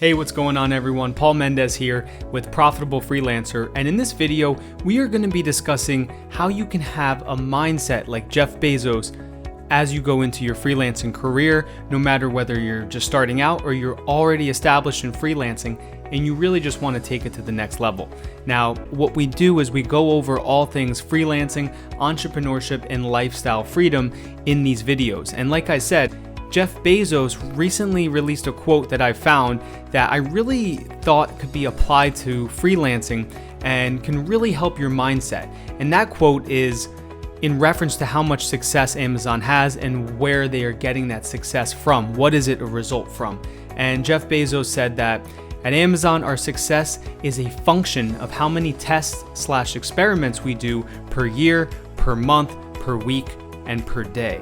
Hey, what's going on everyone? Paul Mendez here with Profitable Freelancer, and in this video, we are going to be discussing how you can have a mindset like Jeff Bezos as you go into your freelancing career, no matter whether you're just starting out or you're already established in freelancing and you really just want to take it to the next level. Now, what we do is we go over all things freelancing, entrepreneurship, and lifestyle freedom in these videos. And like I said, Jeff Bezos recently released a quote that I found that I really thought could be applied to freelancing and can really help your mindset. And that quote is in reference to how much success Amazon has and where they are getting that success from. What is it a result from? And Jeff Bezos said that at Amazon, our success is a function of how many tests/experiments we do per year, per month, per week, and per day.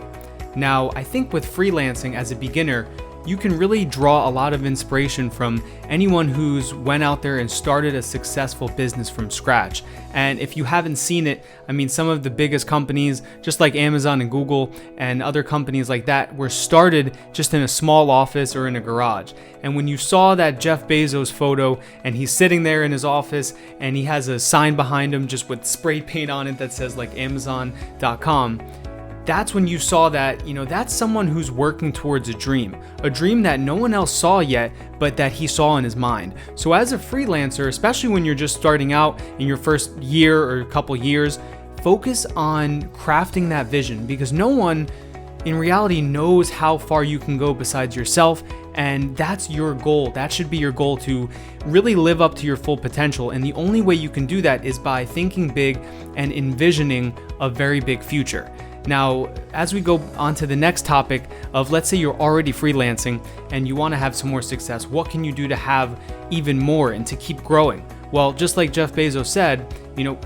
Now, I think with freelancing as a beginner, you can really draw a lot of inspiration from anyone who's went out there and started a successful business from scratch. And if you haven't seen it, I mean, some of the biggest companies, just like Amazon and Google and other companies like that, were started just in a small office or in a garage. And when you saw that Jeff Bezos photo and he's sitting there in his office and he has a sign behind him just with spray paint on it that says like Amazon.com, that's when you saw that, that's someone who's working towards a dream that no one else saw yet, but that he saw in his mind. So as a freelancer, especially when you're just starting out in your first year or a couple years, focus on crafting that vision, because no one in reality knows how far you can go besides yourself. And that's your goal. That should be your goal, to really live up to your full potential. And the only way you can do that is by thinking big and envisioning a very big future. Now, as we go on to the next topic of, let's say you're already freelancing and you want to have some more success, what can you do to have even more and to keep growing? Well, just like Jeff Bezos said,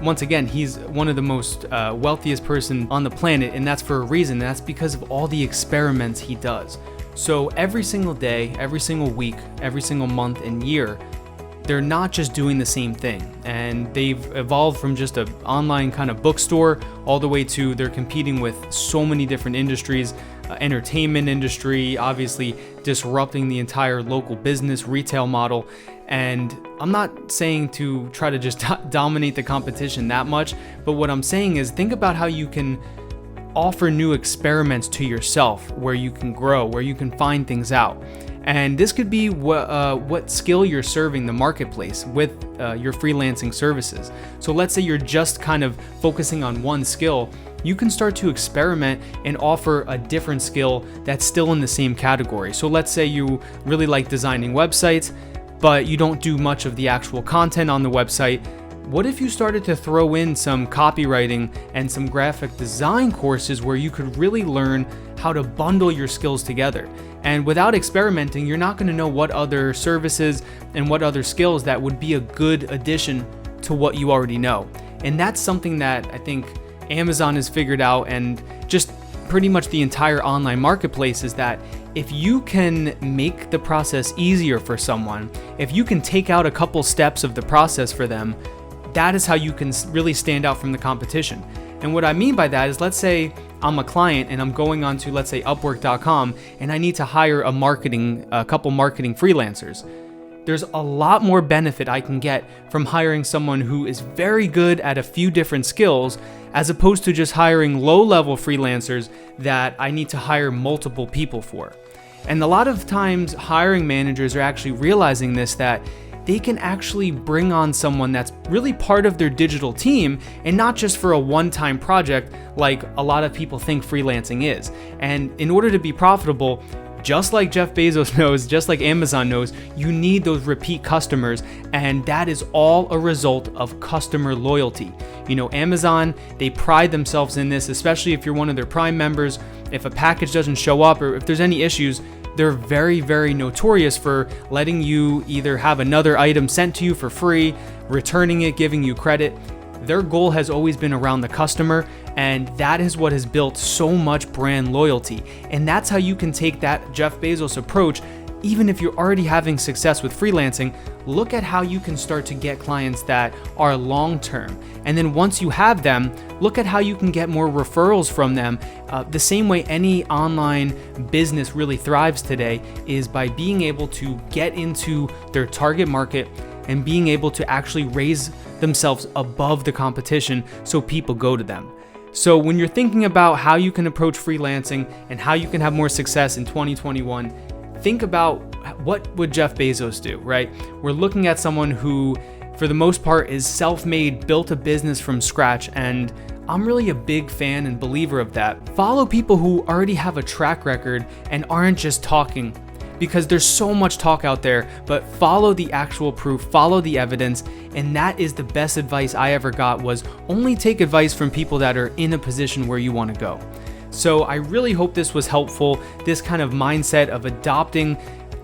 once again, he's one of the most wealthiest person on the planet, and that's for a reason. That's because of all the experiments he does. So every single day, every single week, every single month and year, they're not just doing the same thing. And they've evolved from just an online kind of bookstore all the way to they're competing with so many different industries, entertainment industry, obviously disrupting the entire local business retail model. And I'm not saying to try to just dominate the competition that much, but what I'm saying is think about how you can offer new experiments to yourself where you can grow, where you can find things out. And this could be what skill you're serving the marketplace with your freelancing services. So let's say you're just kind of focusing on one skill. You can start to experiment and offer a different skill that's still in the same category. So let's say you really like designing websites, but you don't do much of the actual content on the website. What if you started to throw in some copywriting and some graphic design courses where you could really learn how to bundle your skills together? And without experimenting, you're not going to know what other services and what other skills that would be a good addition to what you already know. And that's something that I think Amazon has figured out, and just pretty much the entire online marketplace, is that if you can make the process easier for someone, if you can take out a couple steps of the process for them, that is how you can really stand out from the competition. And what I mean by that is, let's say I'm a client and I'm going on to, let's say, Upwork.com, and I need to hire a couple marketing freelancers. There's a lot more benefit I can get from hiring someone who is very good at a few different skills, as opposed to just hiring low-level freelancers that I need to hire multiple people for. And a lot of times hiring managers are actually realizing this, that they can actually bring on someone that's really part of their digital team and not just for a one-time project like a lot of people think freelancing is. And in order to be profitable, just like Jeff Bezos knows, just like Amazon knows, you need those repeat customers, and that is all a result of customer loyalty. Amazon, they pride themselves in this, especially if you're one of their Prime members. If a package doesn't show up or if there's any issues, they're very, very notorious for letting you either have another item sent to you for free, returning it, giving you credit. Their goal has always been around the customer, and that is what has built so much brand loyalty. And that's how you can take that Jeff Bezos approach even if you're already having success with freelancing, look at how you can start to get clients that are long-term. And then once you have them, look at how you can get more referrals from them. The same way any online business really thrives today is by being able to get into their target market and being able to actually raise themselves above the competition so people go to them. So when you're thinking about how you can approach freelancing and how you can have more success in 2021, think about what would Jeff Bezos do, right? We're looking at someone who, for the most part, is self-made, built a business from scratch, and I'm really a big fan and believer of that. Follow people who already have a track record and aren't just talking, because there's so much talk out there, but follow the actual proof, follow the evidence, and that is the best advice I ever got, was only take advice from people that are in a position where you want to go. So I really hope this was helpful, this kind of mindset of adopting,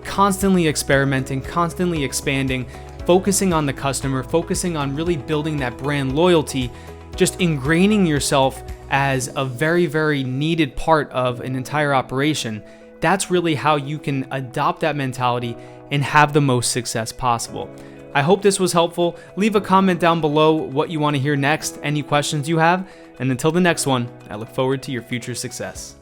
constantly experimenting, constantly expanding, focusing on the customer, focusing on really building that brand loyalty, just ingraining yourself as a very, very needed part of an entire operation. That's really how you can adopt that mentality and have the most success possible. I hope this was helpful. Leave a comment down below what you want to hear next, any questions you have, and until the next one, I look forward to your future success.